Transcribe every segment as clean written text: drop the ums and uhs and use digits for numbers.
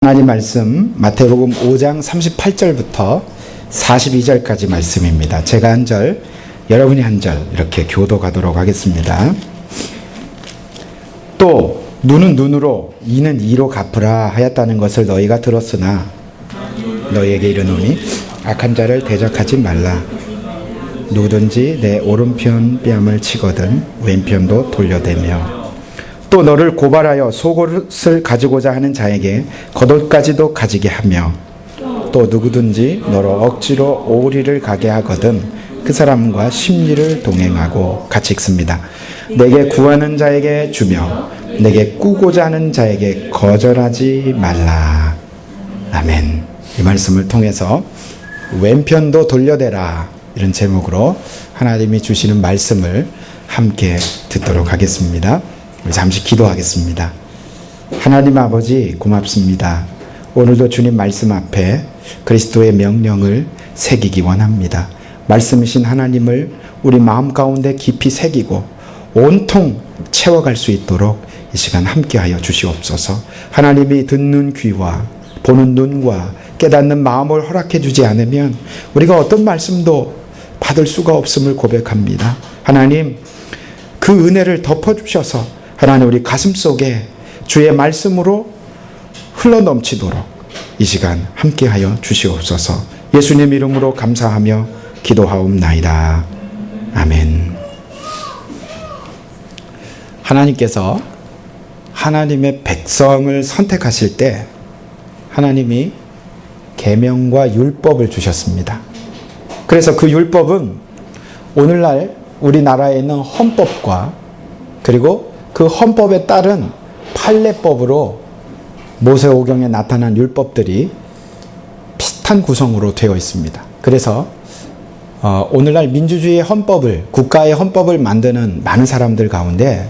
하나님 말씀 마태복음 5장 38절부터 42절까지 말씀입니다. 제가 한 절, 여러분이 한 절 이렇게 교도가도록 하겠습니다. 또 눈은 눈으로 이는 이로 갚으라 하였다는 것을 너희가 들었으나 너희에게 이르노니 악한 자를 대적하지 말라. 누구든지 내 오른편 뺨을 치거든 왼편도 돌려대며 또 너를 고발하여 속옷을 가지고자 하는 자에게 겉옷까지도 가지게 하며 또 누구든지 너로 억지로 오리를 가게 하거든 그 사람과 심리를 동행하고 같이 읽습니다. 내게 구하는 자에게 주며 내게 꾸고자 하는 자에게 거절하지 말라. 아멘. 이 말씀을 통해서 왼편도 돌려대라 이런 제목으로 하나님이 주시는 말씀을 함께 듣도록 하겠습니다. 잠시 기도하겠습니다. 하나님 아버지 고맙습니다. 오늘도 주님 말씀 앞에 그리스도의 명령을 새기기 원합니다. 말씀이신 하나님을 우리 마음 가운데 깊이 새기고 온통 채워갈 수 있도록 이 시간 함께하여 주시옵소서. 하나님이 듣는 귀와 보는 눈과 깨닫는 마음을 허락해 주지 않으면 우리가 어떤 말씀도 받을 수가 없음을 고백합니다. 하나님 그 은혜를 덮어주셔서 하나님 우리 가슴 속에 주의 말씀으로 흘러넘치도록 이 시간 함께하여 주시옵소서. 예수님 이름으로 감사하며 기도하옵나이다. 아멘. 하나님께서 하나님의 백성을 선택하실 때 하나님이 계명과 율법을 주셨습니다. 그래서 그 율법은 오늘날 우리나라에 있는 헌법과 그리고 그 헌법에 따른 판례법으로 모세오경에 나타난 율법들이 비슷한 구성으로 되어 있습니다. 그래서 오늘날 민주주의의 헌법을, 국가의 헌법을 만드는 많은 사람들 가운데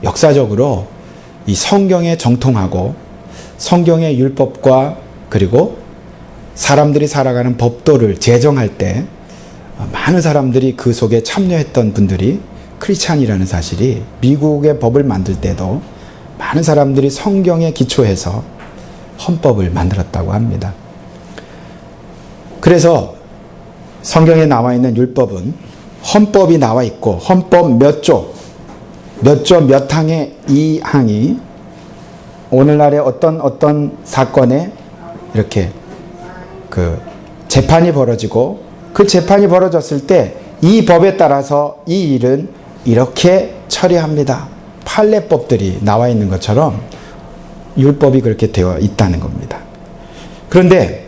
역사적으로 이 성경에 정통하고 성경의 율법과 그리고 사람들이 살아가는 법도를 제정할 때 많은 사람들이 그 속에 참여했던 분들이 크리스찬이라는 사실이 미국의 법을 만들 때도 많은 사람들이 성경에 기초해서 헌법을 만들었다고 합니다. 그래서 성경에 나와 있는 율법은 헌법이 나와 있고 헌법 몇 조 몇 항의 이 항이 오늘날의 어떤 사건에 이렇게 그 재판이 벌어지고 그 재판이 벌어졌을 때 이 법에 따라서 이 일은 이렇게 처리합니다. 판례법들이 나와 있는 것처럼 율법이 그렇게 되어 있다는 겁니다. 그런데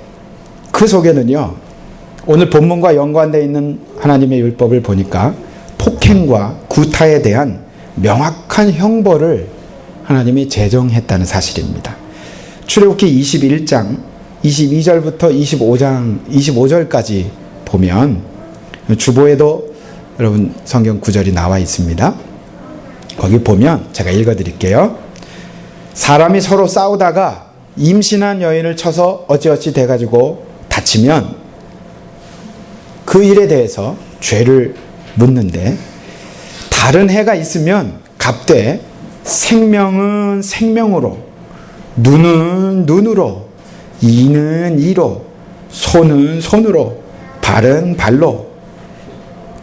그 속에는요, 오늘 본문과 연관되어 있는 하나님의 율법을 보니까 폭행과 구타에 대한 명확한 형벌을 하나님이 제정했다는 사실입니다. 출애굽기 21장 22절부터 25절까지 보면 주보에도 여러분 성경 구절이 나와 있습니다. 거기 보면 제가 읽어드릴게요. 사람이 서로 싸우다가 임신한 여인을 쳐서 어찌어찌 돼가지고 다치면 그 일에 대해서 죄를 묻는데 다른 해가 있으면 값되 생명은 생명으로 눈은 눈으로 이는 이로 손은 손으로 발은 발로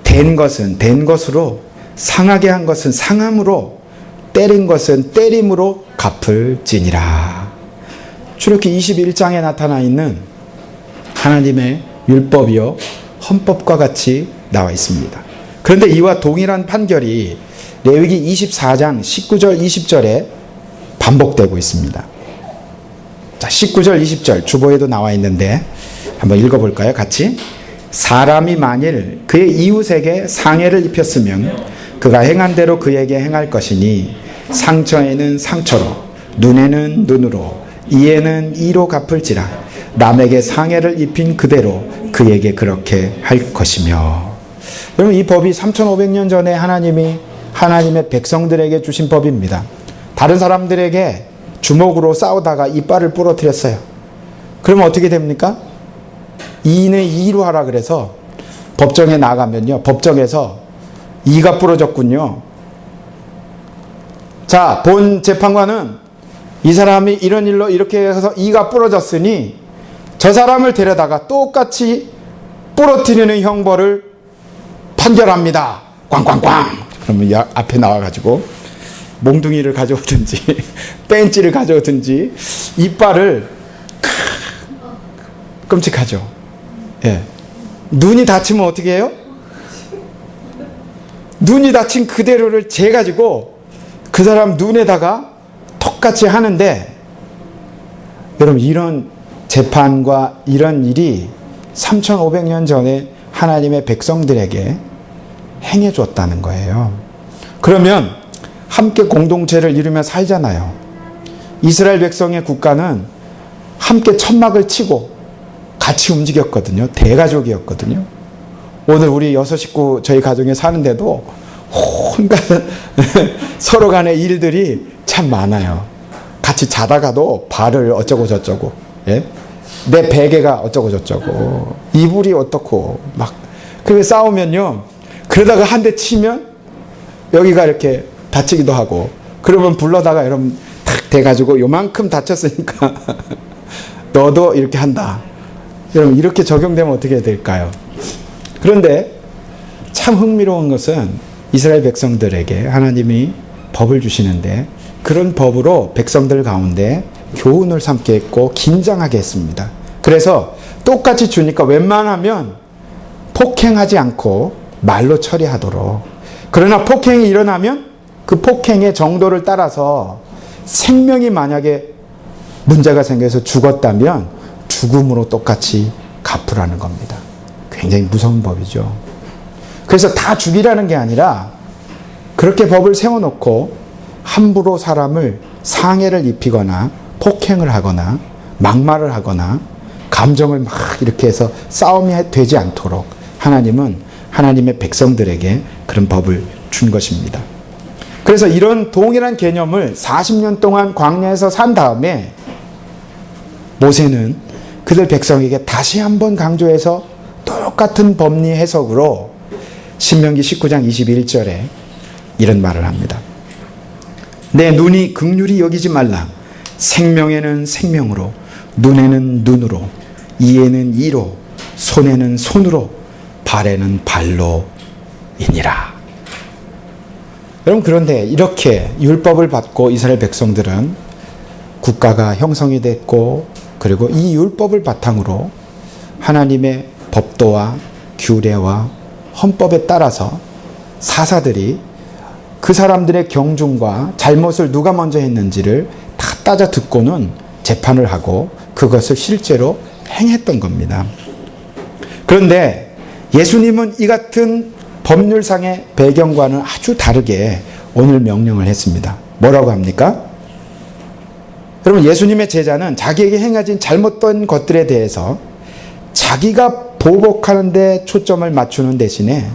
된 것은 된 것으로 상하게 한 것은 상함으로 때린 것은 때림으로 갚을지니라. 출애굽기 21장에 나타나 있는 하나님의 율법이요 헌법과 같이 나와 있습니다. 그런데 이와 동일한 판결이 레위기 24장 19절 20절에 반복되고 있습니다. 자, 19절 20절 주보에도 나와 있는데 한번 읽어볼까요? 같이. 사람이 만일 그의 이웃에게 상해를 입혔으면 그가 행한 대로 그에게 행할 것이니 상처에는 상처로 눈에는 눈으로 이에는 이로 갚을지라. 남에게 상해를 입힌 그대로 그에게 그렇게 할 것이며. 여러분 이 법이 3500년 전에 하나님이 하나님의 백성들에게 주신 법입니다. 다른 사람들에게 주먹으로 싸우다가 이빨을 부러뜨렸어요. 그러면 어떻게 됩니까? 2인의 2로 하라 그래서 법정에 나가면요. 법정에서 이가 부러졌군요. 자, 본 재판관은 이 사람이 이런 일로 이렇게 해서 이가 부러졌으니 저 사람을 데려다가 똑같이 부러뜨리는 형벌을 판결합니다. 꽝꽝꽝. 그러면 앞에 나와가지고 몽둥이를 가져오든지 벤치를 가져오든지 이빨을 끔찍하죠. 예. 눈이 다치면 어떻게 해요? 눈이 다친 그대로를 재가지고 그 사람 눈에다가 똑같이 하는데, 여러분 이런 재판과 이런 일이 3500년 전에 하나님의 백성들에게 행해줬다는 거예요. 그러면 함께 공동체를 이루며 살잖아요. 이스라엘 백성의 국가는 함께 천막을 치고 같이 움직였거든요. 대가족이었거든요. 오늘 우리 6식구 저희 가정에 사는데도 온갖 서로 간의 일들이 참 많아요. 같이 자다가도 발을 어쩌고 저쩌고, 예? 내 베개가 어쩌고 저쩌고, 이불이 어떻고, 막 그렇게 싸우면요, 그러다가 한 대 치면 여기가 이렇게 다치기도 하고, 그러면 불러다가 여러분 탁 대가지고 요만큼 다쳤으니까 너도 이렇게 한다. 여러분 이렇게 적용되면 어떻게 될까요? 그런데 참 흥미로운 것은 이스라엘 백성들에게 하나님이 법을 주시는데 그런 법으로 백성들 가운데 교훈을 삼게 했고 긴장하게 했습니다. 그래서 똑같이 주니까 웬만하면 폭행하지 않고 말로 처리하도록. 그러나 폭행이 일어나면 그 폭행의 정도를 따라서 생명이 만약에 문제가 생겨서 죽었다면 죽음으로 똑같이 갚으라는 겁니다. 굉장히 무서운 법이죠. 그래서 다 죽이라는 게 아니라 그렇게 법을 세워놓고 함부로 사람을 상해를 입히거나 폭행을 하거나 막말을 하거나 감정을 막 이렇게 해서 싸움이 되지 않도록 하나님은 하나님의 백성들에게 그런 법을 준 것입니다. 그래서 이런 동일한 개념을 40년 동안 광야에서 산 다음에 모세는 그들 백성에게 다시 한번 강조해서 똑같은 법리 해석으로 신명기 19장 21절에 이런 말을 합니다. 내 눈이 긍휼히 여기지 말라. 생명에는 생명으로, 눈에는 눈으로, 이에는 이로, 손에는 손으로, 발에는 발로 이니라. 여러분 그런데 이렇게 율법을 받고 이스라엘 백성들은 국가가 형성이 됐고, 그리고 이 율법을 바탕으로 하나님의 법도와 규례와 헌법에 따라서 사사들이 그 사람들의 경중과 잘못을 누가 먼저 했는지를 다 따져 듣고는 재판을 하고 그것을 실제로 행했던 겁니다. 그런데 예수님은 이 같은 법률상의 배경과는 아주 다르게 오늘 명령을 했습니다. 뭐라고 합니까? 여러분 예수님의 제자는 자기에게 행해진 잘못된 것들에 대해서 자기가 보복하는 데 초점을 맞추는 대신에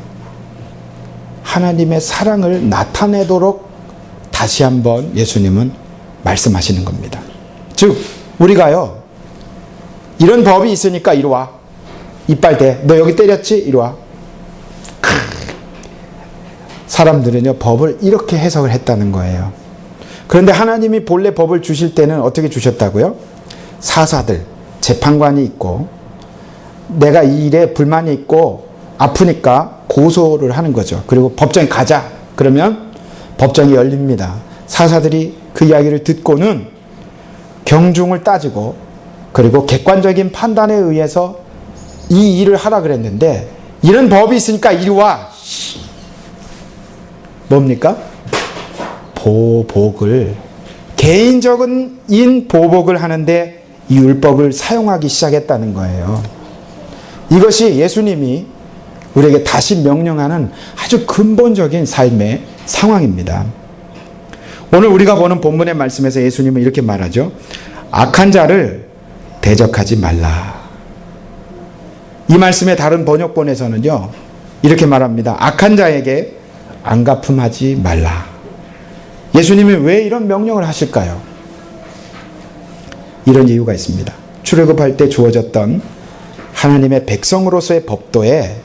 하나님의 사랑을 나타내도록 다시 한번 예수님은 말씀하시는 겁니다. 즉 우리가요 이런 법이 있으니까 이리 와. 이빨 대. 너 여기 때렸지? 이리 와. 사람들은요 법을 이렇게 해석을 했다는 거예요. 그런데 하나님이 본래 법을 주실 때는 어떻게 주셨다고요? 사사들, 재판관이 있고 내가 이 일에 불만이 있고 아프니까 고소를 하는 거죠. 그리고 법정에 가자. 그러면 법정이 열립니다. 사사들이 그 이야기를 듣고는 경중을 따지고 그리고 객관적인 판단에 의해서 이 일을 하라 그랬는데 이런 법이 있으니까 이리 와. 뭡니까? 보복을, 개인적인 보복을 하는데 이 율법을 사용하기 시작했다는 거예요. 이것이 예수님이 우리에게 다시 명령하는 아주 근본적인 삶의 상황입니다. 오늘 우리가 보는 본문의 말씀에서 예수님은 이렇게 말하죠. 악한 자를 대적하지 말라. 이 말씀의 다른 번역본에서는요 이렇게 말합니다. 악한 자에게 안갚음하지 말라. 예수님이 왜 이런 명령을 하실까요? 이런 이유가 있습니다. 출애굽할 때 주어졌던 하나님의 백성으로서의 법도에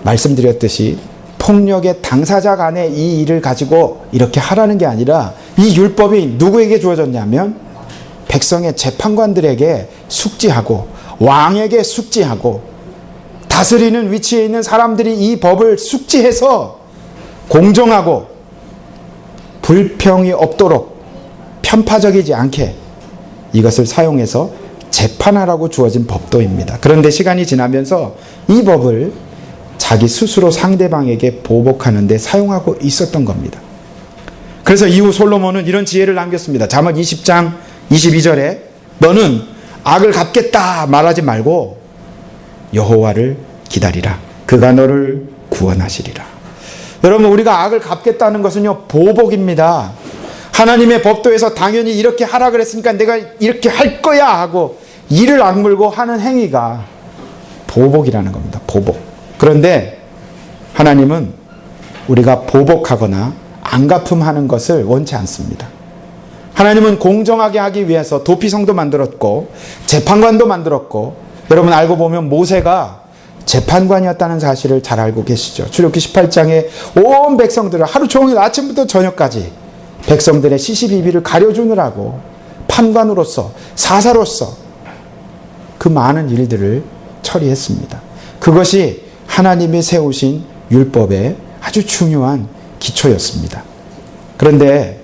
말씀드렸듯이 폭력의 당사자 간의 이 일을 가지고 이렇게 하라는 게 아니라 이 율법이 누구에게 주어졌냐면 백성의 재판관들에게 숙지하고 왕에게 숙지하고 다스리는 위치에 있는 사람들이 이 법을 숙지해서 공정하고 불평이 없도록 편파적이지 않게 이것을 사용해서 재판하라고 주어진 법도입니다. 그런데 시간이 지나면서 이 법을 자기 스스로 상대방에게 보복하는 데 사용하고 있었던 겁니다. 그래서 이후 솔로몬은 이런 지혜를 남겼습니다. 잠언 20장 22절에 너는 악을 갚겠다 말하지 말고 여호와를 기다리라. 그가 너를 구원하시리라. 여러분, 우리가 악을 갚겠다는 것은요, 보복입니다. 하나님의 법도에서 당연히 이렇게 하라 그랬으니까 내가 이렇게 할 거야 하고 이를 악물고 하는 행위가 보복이라는 겁니다. 보복. 그런데 하나님은 우리가 보복하거나 안갚음하는 것을 원치 않습니다. 하나님은 공정하게 하기 위해서 도피성도 만들었고 재판관도 만들었고, 여러분 알고 보면 모세가 재판관이었다는 사실을 잘 알고 계시죠. 출애굽기 18장에 온 백성들을 하루 종일 아침부터 저녁까지 백성들의 시시비비를 가려주느라고 판관으로서 사사로서 그 많은 일들을 처리했습니다. 그것이 하나님이 세우신 율법의 아주 중요한 기초였습니다. 그런데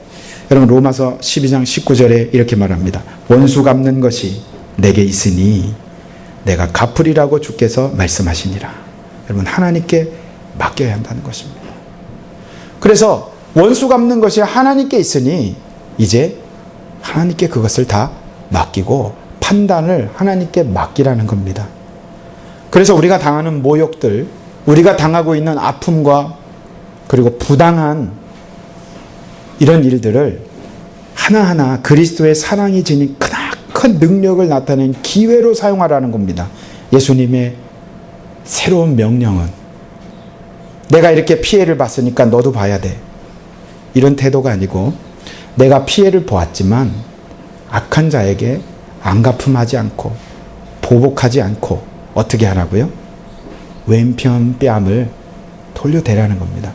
여러분 로마서 12장 19절에 이렇게 말합니다. 원수 갚는 것이 내게 있으니 내가 갚으리라고 주께서 말씀하시니라. 여러분 하나님께 맡겨야 한다는 것입니다. 그래서 원수 갚는 것이 하나님께 있으니 이제 하나님께 그것을 다 맡기고 판단을 하나님께 맡기라는 겁니다. 그래서 우리가 당하는 모욕들, 우리가 당하고 있는 아픔과 그리고 부당한 이런 일들을 하나하나 그리스도의 사랑이 지닌 크나큰 능력을 나타낸 기회로 사용하라는 겁니다. 예수님의 새로운 명령은 내가 이렇게 피해를 봤으니까 너도 봐야 돼. 이런 태도가 아니고 내가 피해를 보았지만 악한 자에게 안갚음하지 않고 보복하지 않고 어떻게 하라고요? 왼편 뺨을 돌려대라는 겁니다.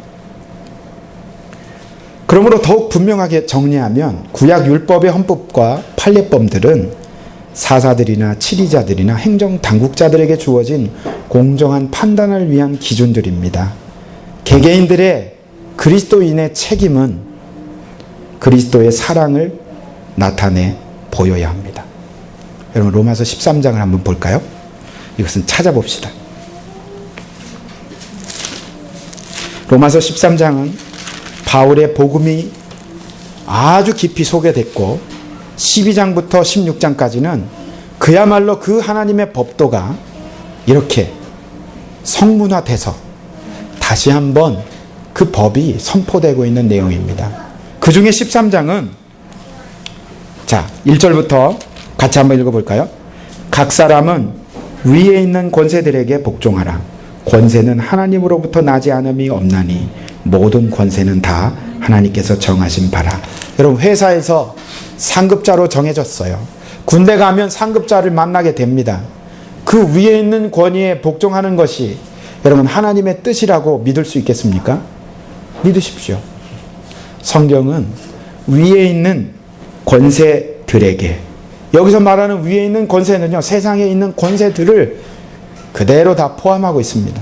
그러므로 더욱 분명하게 정리하면 구약 율법의 헌법과 판례법들은 사사들이나 치리자들이나 행정당국자들에게 주어진 공정한 판단을 위한 기준들입니다. 개개인들의 그리스도인의 책임은 그리스도의 사랑을 나타내 보여야 합니다. 여러분 로마서 13장을 한번 볼까요? 이것은 찾아봅시다. 로마서 13장은 바울의 복음이 아주 깊이 소개됐고 12장부터 16장까지는 그야말로 그 하나님의 법도가 이렇게 성문화돼서 다시 한번 그 법이 선포되고 있는 내용입니다. 그 중에 13장은 자 1절부터 같이 한번 읽어볼까요? 각 사람은 위에 있는 권세들에게 복종하라. 권세는 하나님으로부터 나지 않음이 없나니 모든 권세는 다 하나님께서 정하신 바라. 여러분 회사에서 상급자로 정해졌어요. 군대 가면 상급자를 만나게 됩니다. 그 위에 있는 권위에 복종하는 것이 여러분 하나님의 뜻이라고 믿을 수 있겠습니까? 믿으십시오. 성경은 위에 있는 권세들에게, 여기서 말하는 위에 있는 권세는요, 세상에 있는 권세들을 그대로 다 포함하고 있습니다.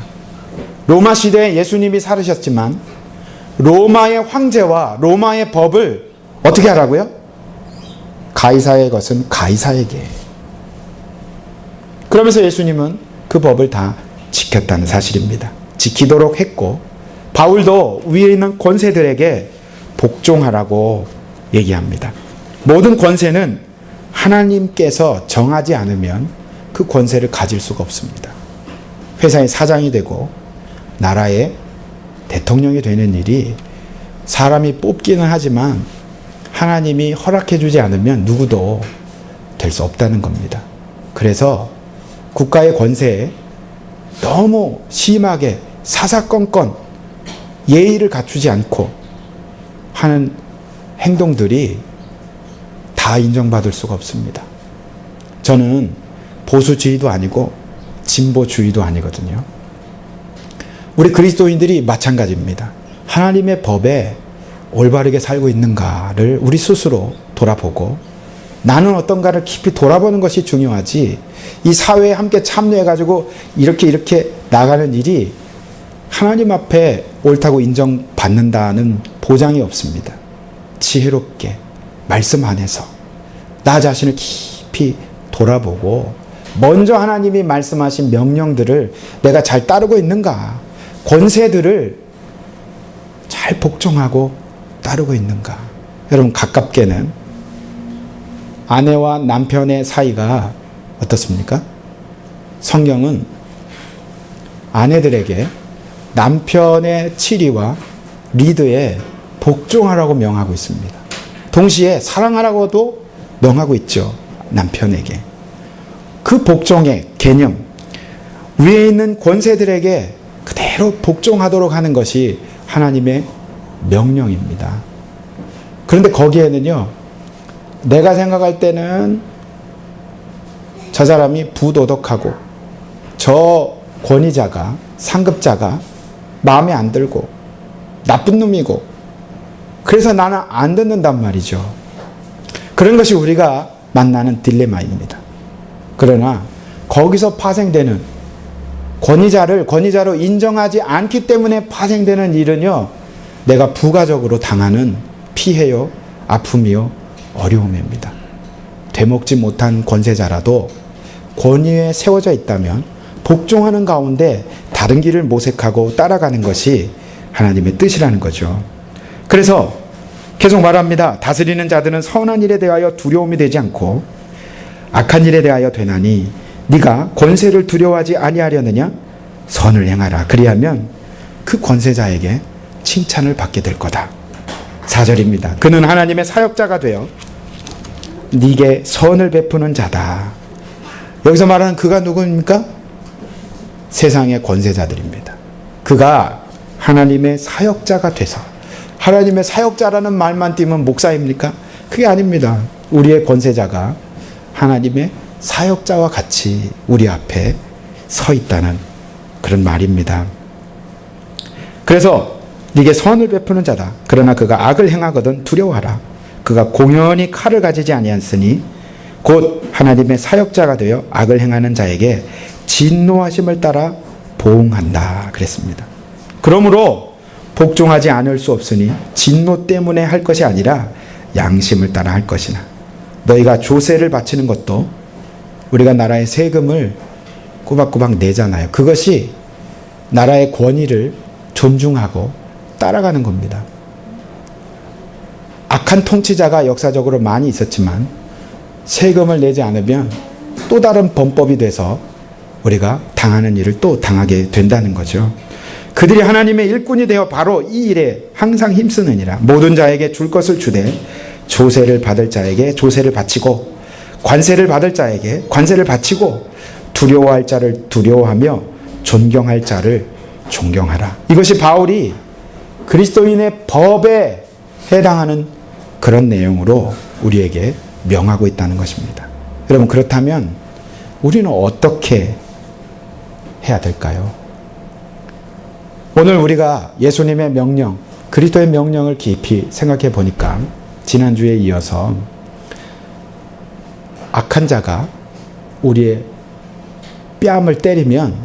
로마 시대에 예수님이 살으셨지만 로마의 황제와 로마의 법을 어떻게 하라고요? 가이사의 것은 가이사에게. 그러면서 예수님은 그 법을 다 지켰다는 사실입니다. 지키도록 했고 바울도 위에 있는 권세들에게 복종하라고 얘기합니다. 모든 권세는 하나님께서 정하지 않으면 그 권세를 가질 수가 없습니다. 회사의 사장이 되고 나라의 대통령이 되는 일이 사람이 뽑기는 하지만 하나님이 허락해주지 않으면 누구도 될 수 없다는 겁니다. 그래서 국가의 권세에 너무 심하게 사사건건 예의를 갖추지 않고 하는 행동들이 다 인정받을 수가 없습니다. 저는 보수주의도 아니고 진보주의도 아니거든요. 우리 그리스도인들이 마찬가지입니다. 하나님의 법에 올바르게 살고 있는가를 우리 스스로 돌아보고 나는 어떤가를 깊이 돌아보는 것이 중요하지, 이 사회에 함께 참여해가지고 이렇게 나가는 일이 하나님 앞에 옳다고 인정받는다는 보장이 없습니다. 지혜롭게 말씀 안에서 나 자신을 깊이 돌아보고 먼저 하나님이 말씀하신 명령들을 내가 잘 따르고 있는가, 권세들을 잘 복종하고 따르고 있는가. 여러분, 가깝게는 아내와 남편의 사이가 어떻습니까? 성경은 아내들에게 남편의 치리와 리드에 복종하라고 명하고 있습니다. 동시에 사랑하라고도 명하고 있죠. 남편에게. 그 복종의 개념, 위에 있는 권세들에게 그대로 복종하도록 하는 것이 하나님의 명령입니다. 그런데 거기에는요, 내가 생각할 때는 저 사람이 부도덕하고 저 권위자가, 상급자가 마음에 안 들고 나쁜 놈이고 그래서 나는 안 듣는단 말이죠. 그런 것이 우리가 만나는 딜레마입니다. 그러나 거기서 파생되는 권위자를 권위자로 인정하지 않기 때문에 파생되는 일은요, 내가 부가적으로 당하는 피해요, 아픔이요, 어려움입니다. 되먹지 못한 권세자라도 권위에 세워져 있다면 복종하는 가운데 다른 길을 모색하고 따라가는 것이 하나님의 뜻이라는 거죠. 그래서 계속 말합니다. 다스리는 자들은 선한 일에 대하여 두려움이 되지 않고 악한 일에 대하여 되나니 네가 권세를 두려워하지 아니하려느냐? 선을 행하라. 그리하면 그 권세자에게 칭찬을 받게 될 거다. 4절입니다. 그는 하나님의 사역자가 되어 네게 선을 베푸는 자다. 여기서 말하는 그가 누구입니까? 세상의 권세자들입니다. 그가 하나님의 사역자가 돼서, 하나님의 사역자라는 말만 띄면 목사입니까? 그게 아닙니다. 우리의 권세자가 하나님의 사역자와 같이 우리 앞에 서 있다는 그런 말입니다. 그래서 네게 선을 베푸는 자다. 그러나 그가 악을 행하거든 두려워하라. 그가 공연히 칼을 가지지 아니하였으니 곧 하나님의 사역자가 되어 악을 행하는 자에게 진노하심을 따라 보응한다 그랬습니다. 그러므로 복종하지 않을 수 없으니 진노 때문에 할 것이 아니라 양심을 따라 할 것이나 너희가 조세를 바치는 것도 우리가 나라의 세금을 꼬박꼬박 내잖아요. 그것이 나라의 권위를 존중하고 따라가는 겁니다. 악한 통치자가 역사적으로 많이 있었지만 세금을 내지 않으면 또 다른 범법이 돼서 우리가 당하는 일을 또 당하게 된다는 거죠. 그들이 하나님의 일꾼이 되어 바로 이 일에 항상 힘쓰느니라. 모든 자에게 줄 것을 주되 조세를 받을 자에게 조세를 바치고 관세를 받을 자에게 관세를 바치고 두려워할 자를 두려워하며 존경할 자를 존경하라. 이것이 바울이 그리스도인의 법에 해당하는 그런 내용으로 우리에게 명하고 있다는 것입니다. 여러분, 그렇다면 우리는 어떻게 해야 될까요? 오늘 우리가 예수님의 명령, 그리스도의 명령을 깊이 생각해 보니까 지난주에 이어서 악한 자가 우리의 뺨을 때리면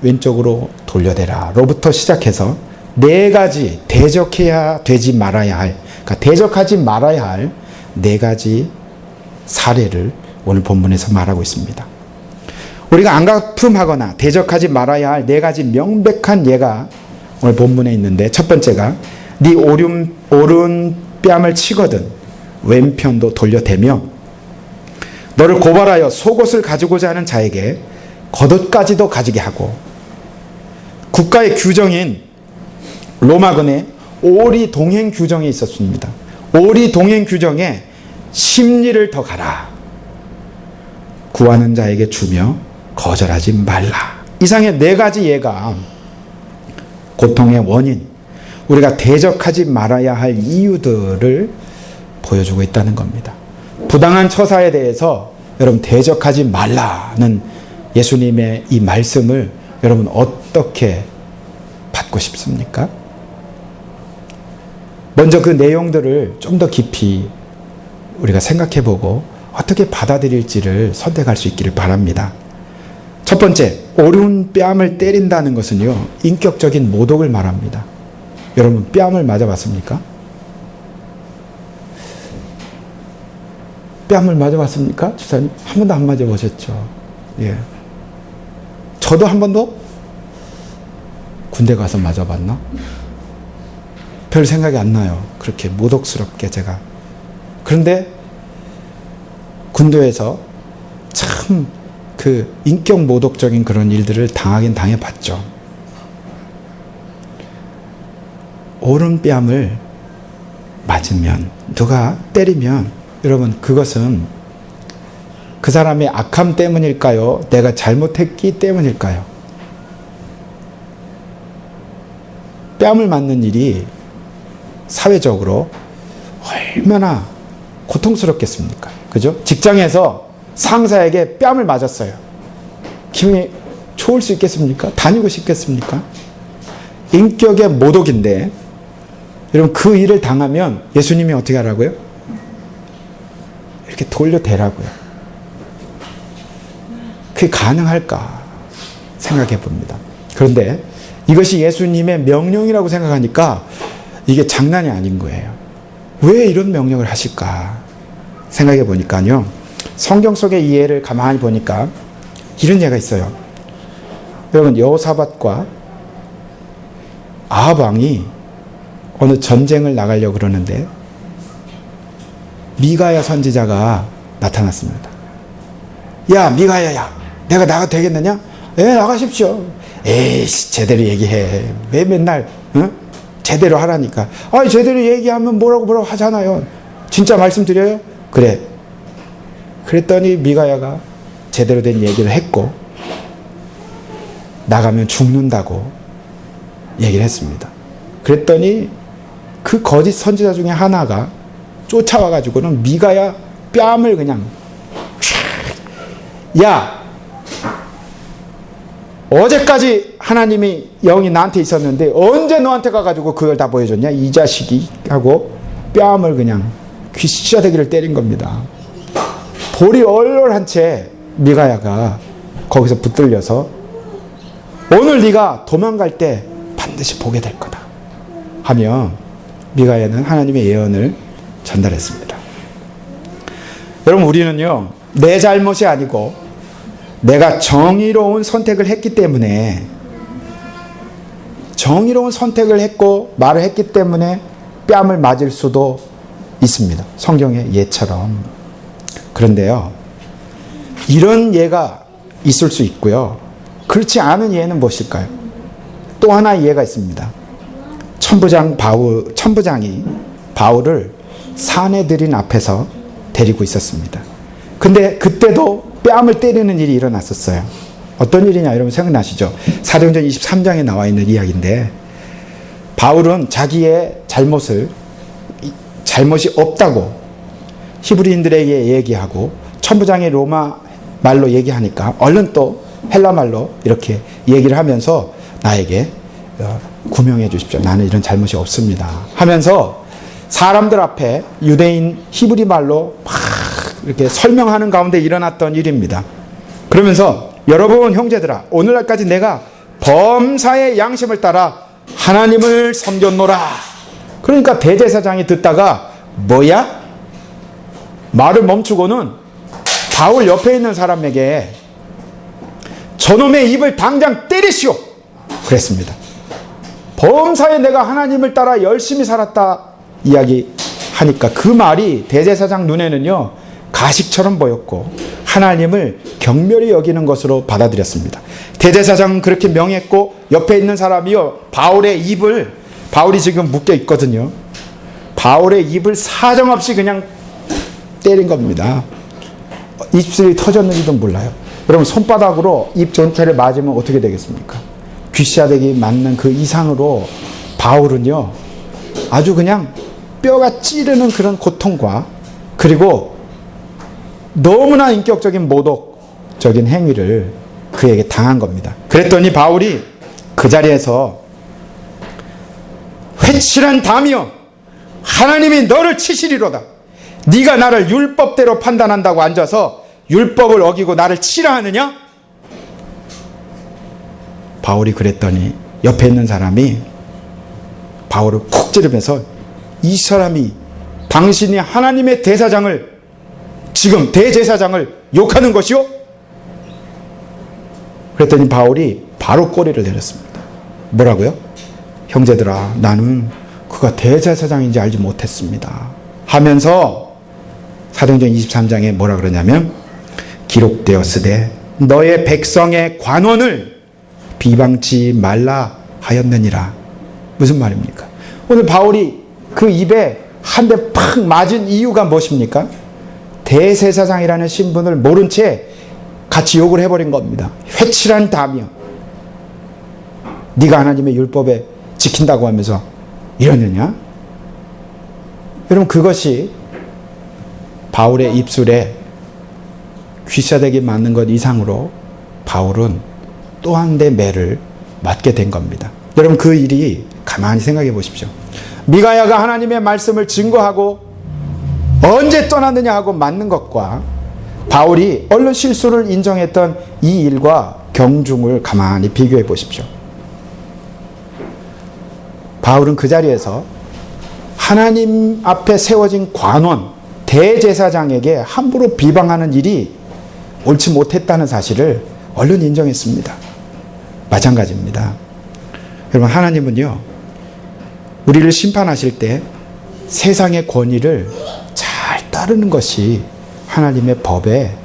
왼쪽으로 돌려대라 로부터 시작해서 4가지 대적해야 되지 말아야 할, 그러니까 대적하지 말아야 할 4가지 사례를 오늘 본문에서 말하고 있습니다. 우리가 안가품하거나 대적하지 말아야 할 4가지 명백한 예가 오늘 본문에 있는데, 첫 번째가 네 오른 뺨을 치거든 왼편도 돌려대며 너를 고발하여 속옷을 가지고자 하는 자에게 겉옷까지도 가지게 하고, 국가의 규정인 로마군에 오리 동행 규정이 있었습니다. 오리 동행 규정에 심리를 더 가라. 구하는 자에게 주며 거절하지 말라. 이상의 4가지 예가 고통의 원인, 우리가 대적하지 말아야 할 이유들을 보여주고 있다는 겁니다. 부당한 처사에 대해서 여러분 대적하지 말라는 예수님의 이 말씀을 여러분 어떻게 받고 싶습니까? 먼저 그 내용들을 좀 더 깊이 우리가 생각해보고 어떻게 받아들일지를 선택할 수 있기를 바랍니다. 첫 번째, 오른 뺨을 때린다는 것은요, 인격적인 모독을 말합니다. 여러분, 뺨을 맞아봤습니까? 뺨을 맞아봤습니까? 주사님, 한 번도 안 맞아보셨죠? 예. 저도 한 번도 군대 가서 맞아봤나? 별 생각이 안 나요. 그렇게 모독스럽게 제가. 그런데 군대에서 참 그 인격 모독적인 그런 일들을 당하긴 당해봤죠. 오른뺨을 맞으면, 누가 때리면, 여러분, 그것은 그 사람의 악함 때문일까요? 내가 잘못했기 때문일까요? 뺨을 맞는 일이 사회적으로 얼마나 고통스럽겠습니까? 그죠? 직장에서 상사에게 뺨을 맞았어요. 기분이 좋을 수 있겠습니까? 다니고 싶겠습니까? 인격의 모독인데, 여러분, 그 일을 당하면 예수님이 어떻게 하라고요? 이렇게 돌려대라고요. 그게 가능할까 생각해 봅니다. 그런데 이것이 예수님의 명령이라고 생각하니까 이게 장난이 아닌 거예요. 왜 이런 명령을 하실까 생각해 보니까요, 성경 속의 이 예를 가만히 보니까 이런 예가 있어요. 여러분, 여호사밧과 아합 왕이 어느 전쟁을 나가려고 그러는데 미가야 선지자가 나타났습니다. 야, 미가야야, 내가 나가도 되겠느냐? 예, 나가십시오. 에이씨, 제대로 얘기해. 왜 맨날 제대로 하라니까. 아니, 제대로 얘기하면 뭐라고 하잖아요. 진짜 말씀드려요? 그래. 그랬더니 미가야가 제대로 된 얘기를 했고, 나가면 죽는다고 얘기를 했습니다. 그랬더니 그 거짓 선지자 중에 하나가 쫓아와가지고는 미가야 뺨을 그냥, 야, 어제까지 하나님이 영이 나한테 있었는데 언제 너한테 가가지고 그걸 다 보여줬냐, 이 자식이 하고 뺨을 그냥 귀시자대기를 때린 겁니다. 볼이 얼얼한 채 미가야가 거기서 붙들려서 오늘 네가 도망갈 때 반드시 보게 될 거다 하며 미가야는 하나님의 예언을 전달했습니다. 여러분, 우리는요, 내 잘못이 아니고 내가 정의로운 선택을 했기 때문에, 정의로운 선택을 했고 말을 했기 때문에 뺨을 맞을 수도 있습니다. 성경의 예처럼. 그런데요, 이런 예가 있을 수 있고요, 그렇지 않은 예는 무엇일까요? 또 하나의 예가 있습니다. 천부장이 바울을 사내들인 앞에서 데리고 있었습니다. 근데 그때도 뺨을 때리는 일이 일어났었어요. 어떤 일이냐, 여러분 생각나시죠? 사도행전 23장에 나와 있는 이야기인데, 바울은 자기의 잘못이 없다고 히브리인들에게 얘기하고, 천부장이 로마 말로 얘기하니까 얼른 또 헬라 말로 이렇게 얘기를 하면서 나에게 구명해 주십시오. 나는 이런 잘못이 없습니다 하면서 사람들 앞에 유대인 히브리 말로 막 이렇게 설명하는 가운데 일어났던 일입니다. 그러면서 여러분 형제들아, 오늘날까지 내가 범사의 양심을 따라 하나님을 섬겼노라. 그러니까 대제사장이 듣다가 뭐야? 말을 멈추고는 바울 옆에 있는 사람에게 저놈의 입을 당장 때리시오 그랬습니다. 범사에 내가 하나님을 따라 열심히 살았다 이야기하니까 그 말이 대제사장 눈에는요, 가식처럼 보였고 하나님을 경멸히 여기는 것으로 받아들였습니다. 대제사장은 그렇게 명했고, 옆에 있는 사람이요, 바울이 지금 묶여 있거든요. 바울의 입을 사정없이 그냥 때린 겁니다. 입술이 터졌는지도 몰라요. 여러분, 손바닥으로 입 전체를 맞으면 어떻게 되겠습니까? 귀싸대기 맞는 그 이상으로 바울은요, 아주 그냥 뼈가 찌르는 그런 고통과, 그리고 너무나 인격적인 모독적인 행위를 그에게 당한 겁니다. 그랬더니 바울이 그 자리에서 회칠한 담이여 하나님이 너를 치시리로다. 네가 나를 율법대로 판단한다고 앉아서 율법을 어기고 나를 치라 하느냐? 바울이 그랬더니 옆에 있는 사람이 바울을 콕 찌르면서 이 사람이 당신이 하나님의 대사장을, 지금 대제사장을 욕하는 것이요? 그랬더니 바울이 바로 꼬리를 내렸습니다. 뭐라고요? 형제들아, 나는 그가 대제사장인지 알지 못했습니다 하면서 사도행전 23장에 뭐라 그러냐면 기록되었으되 너의 백성의 관원을 비방치 말라 하였느니라. 무슨 말입니까? 오늘 바울이 그 입에 한 대 팍 맞은 이유가 무엇입니까? 대제사장이라는 신분을 모른 채 같이 욕을 해버린 겁니다. 회칠한 다며 네가 하나님의 율법에 지킨다고 하면서 이러느냐? 여러분, 그것이 바울의 입술에 귀싸대기 맞는 것 이상으로 바울은 또 한 대 매를 맞게 된 겁니다. 여러분, 그 일이 가만히 생각해 보십시오. 미가야가 하나님의 말씀을 증거하고 언제 떠났느냐 하고 맞는 것과 바울이 얼른 실수를 인정했던 이 일과 경중을 가만히 비교해 보십시오. 바울은 그 자리에서 하나님 앞에 세워진 관원, 대제사장에게 함부로 비방하는 일이 옳지 못했다는 사실을 얼른 인정했습니다. 마찬가지입니다. 여러분, 하나님은요, 우리를 심판하실 때 세상의 권위를 잘 따르는 것이 하나님의 법에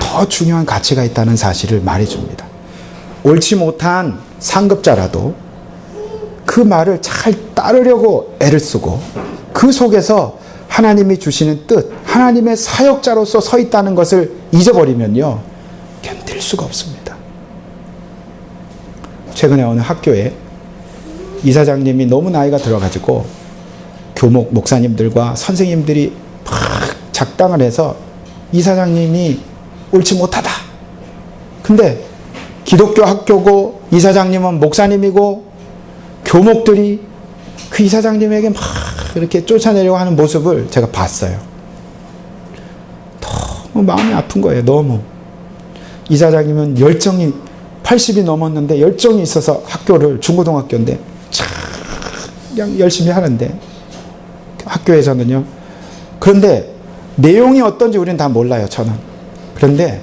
더 중요한 가치가 있다는 사실을 말해줍니다. 옳지 못한 상급자라도 그 말을 잘 따르려고 애를 쓰고 그 속에서 하나님이 주시는 뜻, 하나님의 사역자로서 서 있다는 것을 잊어버리면요, 견딜 수가 없습니다. 최근에 어느 학교에 이사장님이 너무 나이가 들어가지고 교목 목사님들과 선생님들이 막 작당을 해서 이사장님이 옳지 못하다. 근데 기독교 학교고 이사장님은 목사님이고 교목들이 그 이사장님에게 막 이렇게 쫓아내려고 하는 모습을 제가 봤어요. 너무 마음이 아픈 거예요. 너무. 이사장님은 열정이 80이 넘었는데 열정이 있어서 학교를, 중고등학교인데 참 그냥 열심히 하는데 학교에서는요. 그런데 내용이 어떤지 우리는 다 몰라요. 저는. 그런데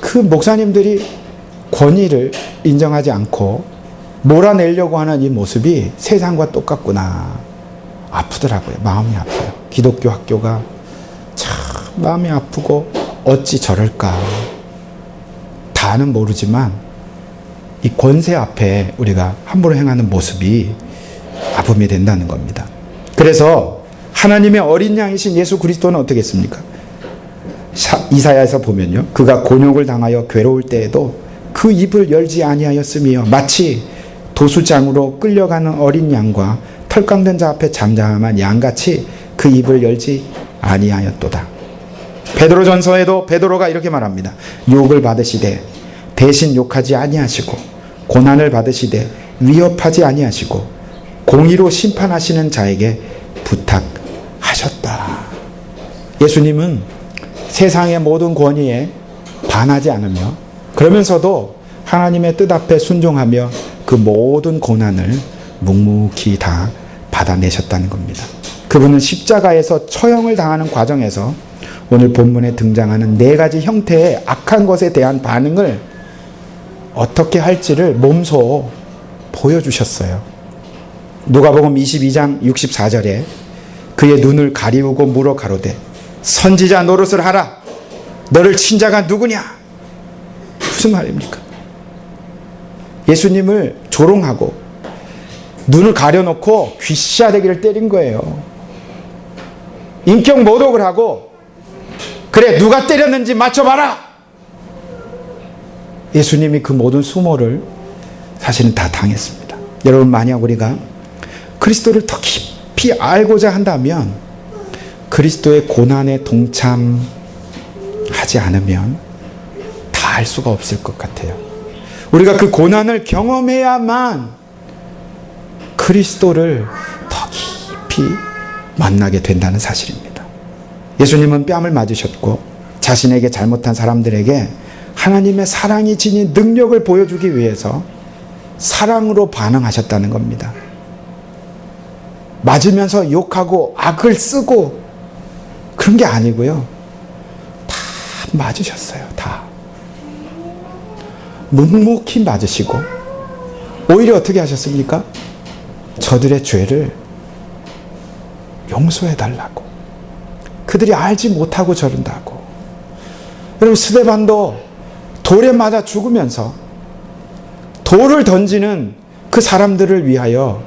그 목사님들이 권위를 인정하지 않고 몰아내려고 하는 이 모습이 세상과 똑같구나. 아프더라고요. 마음이 아파요. 기독교 학교가 참 마음이 아프고 어찌 저럴까. 다는 모르지만 이 권세 앞에 우리가 함부로 행하는 모습이 아픔이 된다는 겁니다. 그래서 하나님의 어린 양이신 예수 그리스도는 어떻게 했습니까? 이사야에서 보면요, 그가 곤욕을 당하여 괴로울 때에도 그 입을 열지 아니하였으며 마치 도수장으로 끌려가는 어린 양과 털깡된 자 앞에 잠잠한 양같이 그 입을 열지 아니하였도다. 베드로전서에도 베드로가 이렇게 말합니다. 욕을 받으시되 대신 욕하지 아니하시고 고난을 받으시되 위협하지 아니하시고 공의로 심판하시는 자에게 부탁하셨다. 예수님은 세상의 모든 권위에 반하지 않으며 그러면서도 하나님의 뜻 앞에 순종하며 그 모든 고난을 묵묵히 다 받아내셨다는 겁니다. 그분은 십자가에서 처형을 당하는 과정에서 오늘 본문에 등장하는 네 가지 형태의 악한 것에 대한 반응을 어떻게 할지를 몸소 보여주셨어요. 누가복음 22장 64절에 그의 눈을 가리우고 물어 가로되 선지자 노릇을 하라. 너를 친 자가 누구냐? 무슨 말입니까? 예수님을 조롱하고 눈을 가려놓고 귀싸대기를 때린 거예요. 인격 모독을 하고 그래 누가 때렸는지 맞춰봐라. 예수님이 그 모든 수모를 사실은 다 당했습니다. 여러분, 만약 우리가 그리스도를 더 깊이 알고자 한다면 그리스도의 고난에 동참하지 않으면 다 알 수가 없을 것 같아요. 우리가 그 고난을 경험해야만 그리스도를 더 깊이 만나게 된다는 사실입니다. 예수님은 뺨을 맞으셨고 자신에게 잘못한 사람들에게 하나님의 사랑이 지닌 능력을 보여주기 위해서 사랑으로 반응하셨다는 겁니다. 맞으면서 욕하고 악을 쓰고 그런 게 아니고요. 다 맞으셨어요. 다. 묵묵히 맞으시고 오히려 어떻게 하셨습니까? 저들의 죄를 용서해 달라고. 그들이 알지 못하고 저른다고. 여러분 스데반도 돌에 맞아 죽으면서 돌을 던지는 그 사람들을 위하여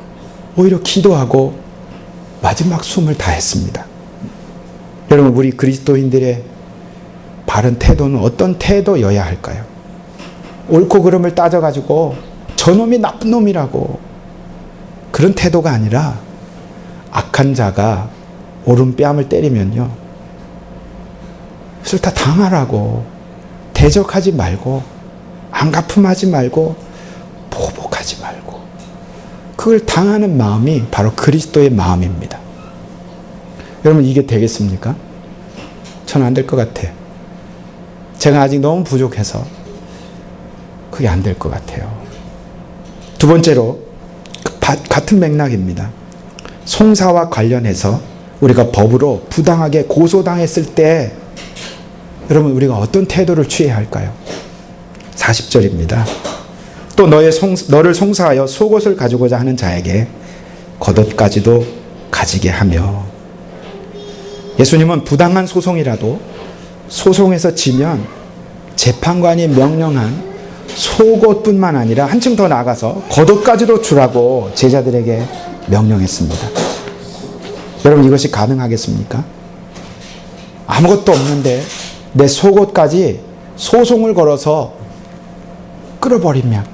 오히려 기도하고 마지막 숨을 다했습니다. 여러분 우리 그리스도인들의 바른 태도는 어떤 태도여야 할까요? 옳고 그름을 따져가지고 저놈이 나쁜 놈이라고 그런 태도가 아니라 악한 자가 오른뺨을 때리면요 그것을 다 당하라고 대적하지 말고 안갚음하지 말고 보복하지 말고 그걸 당하는 마음이 바로 그리스도의 마음입니다. 여러분 이게 되겠습니까? 저는 안 될 것 같아요. 제가 아직 너무 부족해서 그게 안 될 것 같아요. 두 번째로 같은 맥락입니다. 송사와 관련해서 우리가 법으로 부당하게 고소당했을 때 여러분 우리가 어떤 태도를 취해야 할까요? 40절입니다. 또 너를 송사하여 속옷을 가지고자 하는 자에게 겉옷까지도 가지게 하며. 예수님은 부당한 소송이라도 소송에서 지면 재판관이 명령한 속옷뿐만 아니라 한층 더 나아가서 겉옷까지도 주라고 제자들에게 명령했습니다. 여러분 이것이 가능하겠습니까? 아무것도 없는데 내 속옷까지 소송을 걸어서 끌어버리면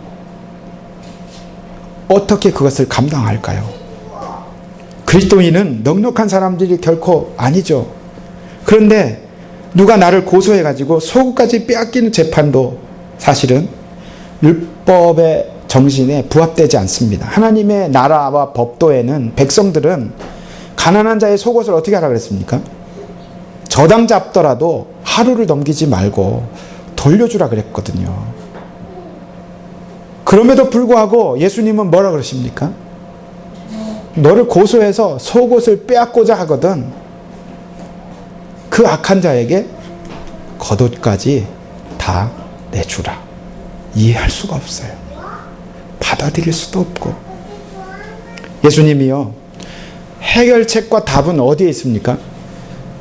어떻게 그것을 감당할까요? 그리스도인은 넉넉한 사람들이 결코 아니죠. 그런데 누가 나를 고소해가지고 속옷까지 빼앗기는 재판도 사실은 율법의 정신에 부합되지 않습니다. 하나님의 나라와 법도에는 백성들은 가난한 자의 속옷을 어떻게 하라 그랬습니까? 저당 잡더라도 하루를 넘기지 말고 돌려주라 그랬거든요. 그럼에도 불구하고 예수님은 뭐라 그러십니까? 너를 고소해서 속옷을 빼앗고자 하거든 그 악한 자에게 겉옷까지 다 내주라. 이해할 수가 없어요. 받아들일 수도 없고. 예수님이요 해결책과 답은 어디에 있습니까?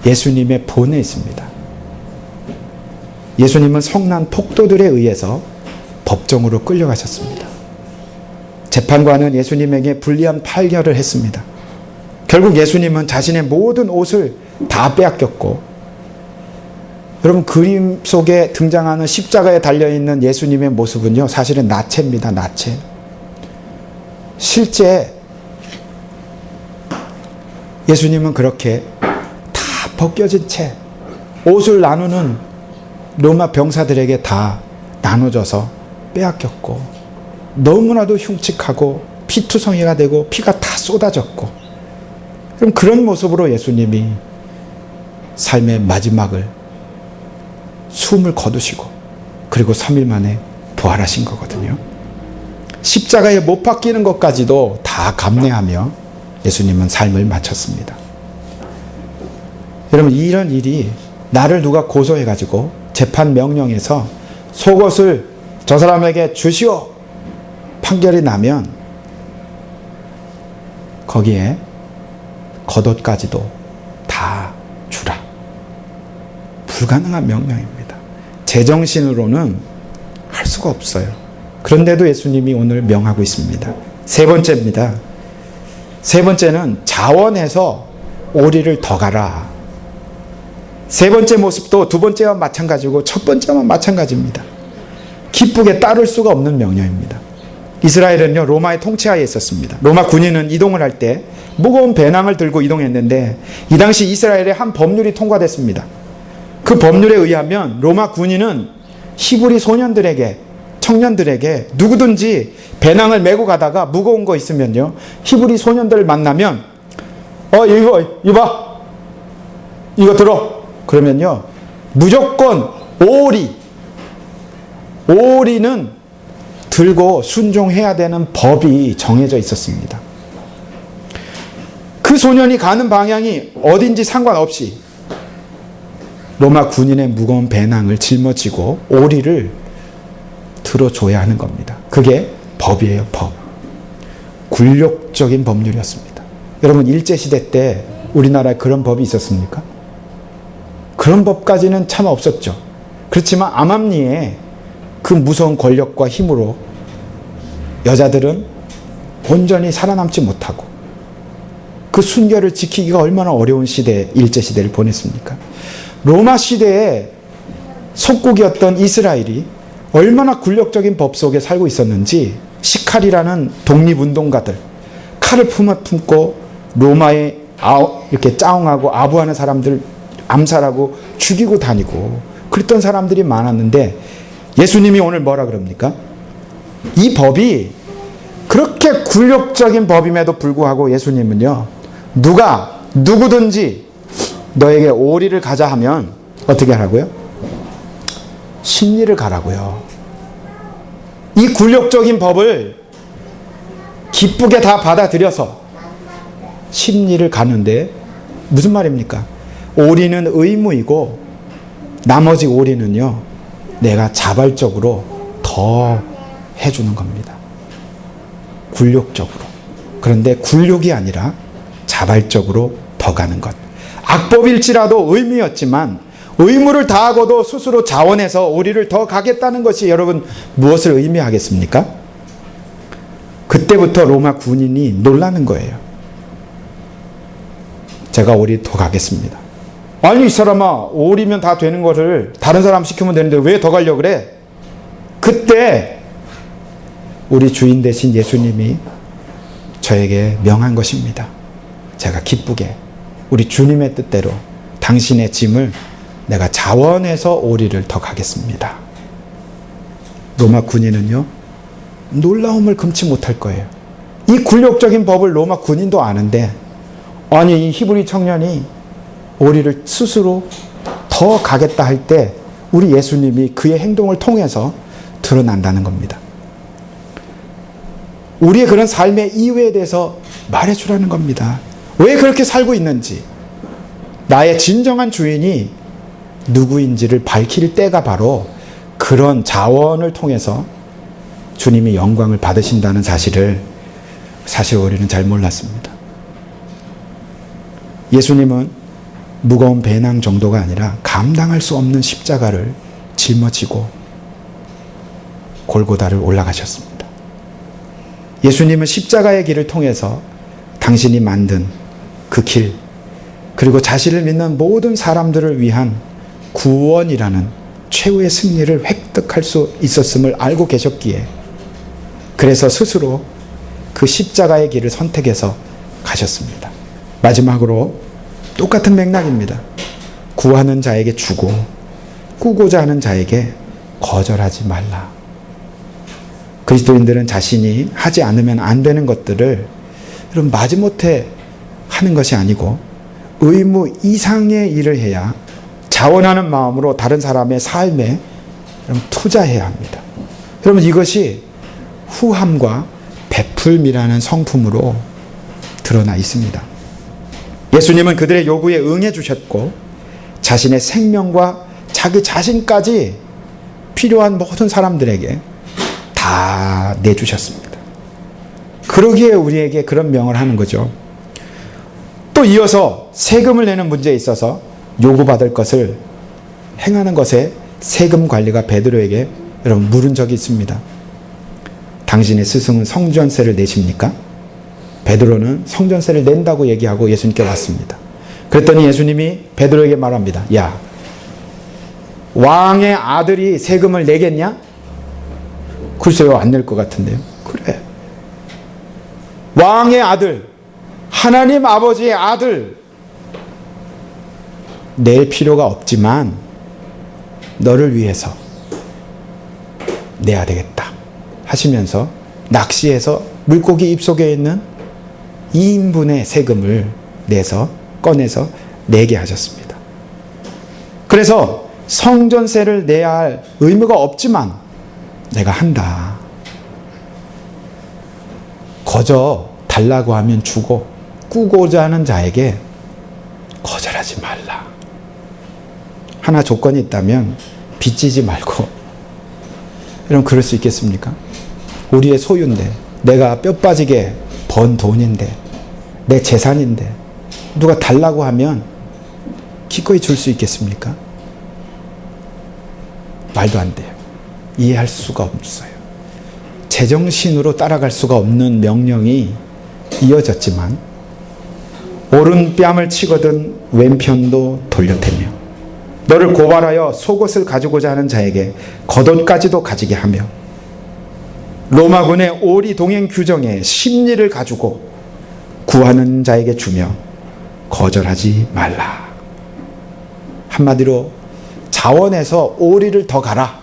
예수님의 본에 있습니다. 예수님은 성난 폭도들에 의해서 법정으로 끌려가셨습니다. 재판관은 예수님에게 불리한 판결을 했습니다. 결국 예수님은 자신의 모든 옷을 다 빼앗겼고, 여러분 그림 속에 등장하는 십자가에 달려있는 예수님의 모습은요 사실은 나체입니다. 나체. 실제 예수님은 그렇게 다 벗겨진 채 옷을 나누는 로마 병사들에게 다 나눠져서 빼앗겼고 너무나도 흉측하고 피투성이가 되고 피가 다 쏟아졌고, 그럼 그런 모습으로 예수님이 삶의 마지막을 숨을 거두시고 그리고 3일 만에 부활하신 거거든요. 십자가에 못 박히는 것까지도 다 감내하며 예수님은 삶을 마쳤습니다. 여러분 이런 일이 나를 누가 고소해가지고 재판 명령에서 속옷을 저 사람에게 주시오 판결이 나면 거기에 겉옷까지도 다 주라. 불가능한 명령입니다. 제정신으로는 할 수가 없어요. 그런데도 예수님이 오늘 명하고 있습니다. 세 번째입니다. 세 번째는 자원해서 오리를 더 가라. 세 번째 모습도 두 번째와 마찬가지고 첫 번째와 마찬가지입니다. 기쁘게 따를 수가 없는 명령입니다. 이스라엘은요 로마의 통치하에 있었습니다. 로마 군인은 이동을 할 때 무거운 배낭을 들고 이동했는데 이 당시 이스라엘에 한 법률이 통과됐습니다. 그 법률에 의하면 로마 군인은 히브리 소년들에게 청년들에게 누구든지 배낭을 메고 가다가 무거운 거 있으면요 히브리 소년들을 만나면 이거 봐. 이거 들어. 그러면요, 무조건 오리는 들고 순종해야 되는 법이 정해져 있었습니다. 그 소년이 가는 방향이 어딘지 상관없이 로마 군인의 무거운 배낭을 짊어지고 오리를 들어줘야 하는 겁니다. 그게 법이에요, 법. 굴욕적인 법률이었습니다. 여러분, 일제시대 때 우리나라에 그런 법이 있었습니까? 그런 법까지는 참 없었죠. 그렇지만 암암리에 그 무서운 권력과 힘으로 여자들은 온전히 살아남지 못하고 그 순결을 지키기가 얼마나 어려운 일제시대를 보냈습니까? 로마 시대에 속국이었던 이스라엘이 얼마나 굴욕적인 법 속에 살고 있었는지 시칼이라는 독립운동가들, 칼을 품고 로마에 이렇게 짜웅하고 아부하는 사람들 암살하고 죽이고 다니고 그랬던 사람들이 많았는데 예수님이 오늘 뭐라 그럽니까? 이 법이 그렇게 굴욕적인 법임에도 불구하고 예수님은요, 누구든지 너에게 오리를 가자 하면 어떻게 하라고요? 십리를 가라고요. 이 굴욕적인 법을 기쁘게 다 받아들여서 십리를 가는데 무슨 말입니까? 오리는 의무이고 나머지 오리는요, 내가 자발적으로 더 해주는 겁니다. 굴욕적으로. 그런데 굴욕이 아니라 자발적으로 더 가는 것. 악법일지라도 의무였지만 의무를 다하고도 스스로 자원해서 오리를 더 가겠다는 것이 여러분 무엇을 의미하겠습니까? 그때부터 로마 군인이 놀라는 거예요. 제가 오리 더 가겠습니다. 아니, 이 사람아, 오리면 다 되는 것을 다른 사람 시키면 되는데 왜 더 가려고 그래? 그때 우리 주인 되신 예수님이 저에게 명한 것입니다. 제가 기쁘게 우리 주님의 뜻대로 당신의 짐을 내가 자원해서 오리를 더 가겠습니다. 로마 군인은요, 놀라움을 금치 못할 거예요. 이 굴욕적인 법을 로마 군인도 아는데, 아니, 이 히브리 청년이 오리를 스스로 더 가겠다 할 때 우리 예수님이 그의 행동을 통해서 드러난다는 겁니다. 우리의 그런 삶의 이유에 대해서 말해주라는 겁니다. 왜 그렇게 살고 있는지, 나의 진정한 주인이 누구인지를 밝힐 때가 바로 그런 자원을 통해서 주님이 영광을 받으신다는 사실을 사실 우리는 잘 몰랐습니다. 예수님은 무거운 배낭 정도가 아니라 감당할 수 없는 십자가를 짊어지고 골고다를 올라가셨습니다. 예수님은 십자가의 길을 통해서 당신이 만든 그 길, 그리고 자신을 믿는 모든 사람들을 위한 구원이라는 최후의 승리를 획득할 수 있었음을 알고 계셨기에, 그래서 스스로 그 십자가의 길을 선택해서 가셨습니다. 마지막으로 똑같은 맥락입니다. 구하는 자에게 주고 꾸고자 하는 자에게 거절하지 말라. 그리스도인들은 자신이 하지 않으면 안 되는 것들을 여러분 마지못해 하는 것이 아니고 의무 이상의 일을 해야 자원하는 마음으로 다른 사람의 삶에 투자해야 합니다. 여러분, 이것이 후함과 베풀미라는 성품으로 드러나 있습니다. 예수님은 그들의 요구에 응해 주셨고 자신의 생명과 자기 자신까지 필요한 모든 사람들에게 다 내주셨습니다. 그러기에 우리에게 그런 명을 하는 거죠. 또 이어서 세금을 내는 문제에 있어서 요구받을 것을 행하는 것에 세금 관리가 베드로에게 여러분 물은 적이 있습니다. 당신의 스승은 성전세를 내십니까? 베드로는 성전세를 낸다고 얘기하고 예수님께 왔습니다. 그랬더니 예수님이 베드로에게 말합니다. 야, 왕의 아들이 세금을 내겠냐? 글쎄요, 안 낼 것 같은데요. 그래. 왕의 아들, 하나님 아버지의 아들, 낼 필요가 없지만 너를 위해서 내야 되겠다 하시면서 낚시해서 물고기 입속에 있는 2인분의 세금을 꺼내서 내게 하셨습니다. 그래서 성전세를 내야 할 의무가 없지만 내가 한다. 거저 달라고 하면 주고 꾸고자 하는 자에게 거절하지 말라. 하나 조건이 있다면 빚지지 말고. 여러분 그럴 수 있겠습니까? 우리의 소유인데, 내가 뼈 빠지게 번 돈인데, 내 재산인데 누가 달라고 하면 기꺼이 줄 수 있겠습니까? 말도 안 돼요. 이해할 수가 없어요. 제정신으로 따라갈 수가 없는 명령이 이어졌지만 오른 뺨을 치거든 왼편도 돌려대며 너를 고발하여 속옷을 가지고자 하는 자에게 겉옷까지도 가지게 하며 로마군의 오리 동행 규정에 심리를 가지고 구하는 자에게 주며 거절하지 말라. 한마디로 자원에서 오리를 더 가라.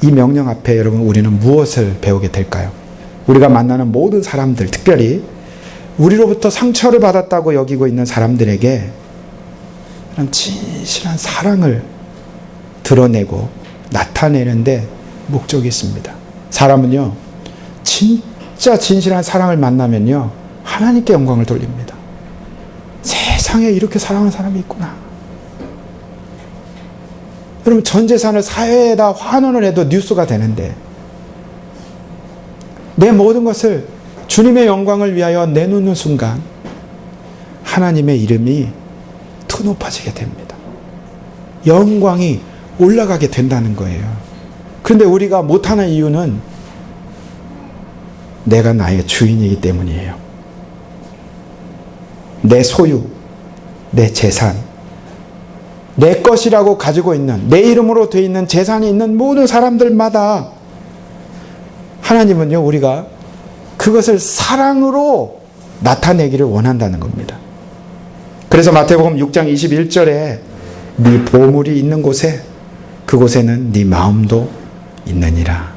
이 명령 앞에 여러분 우리는 무엇을 배우게 될까요? 우리가 만나는 모든 사람들, 특별히 우리로부터 상처를 받았다고 여기고 있는 사람들에게 이런 진실한 사랑을 드러내고 나타내는데 목적이 있습니다. 사람은요, 진짜 진실한 사랑을 만나면요, 하나님께 영광을 돌립니다. 세상에 이렇게 사랑하는 사람이 있구나. 여러분 전 재산을 사회에다 환원을 해도 뉴스가 되는데 내 모든 것을 주님의 영광을 위하여 내놓는 순간 하나님의 이름이 더 높아지게 됩니다. 영광이 올라가게 된다는 거예요. 그런데 우리가 못하는 이유는 내가 나의 주인이기 때문이에요. 내 소유, 내 재산, 내 것이라고 가지고 있는, 내 이름으로 되어 있는 재산이 있는 모든 사람들마다 하나님은요, 우리가 그것을 사랑으로 나타내기를 원한다는 겁니다. 그래서 마태복음 6장 21절에 네 보물이 있는 곳에 그곳에는 네 마음도 있느니라.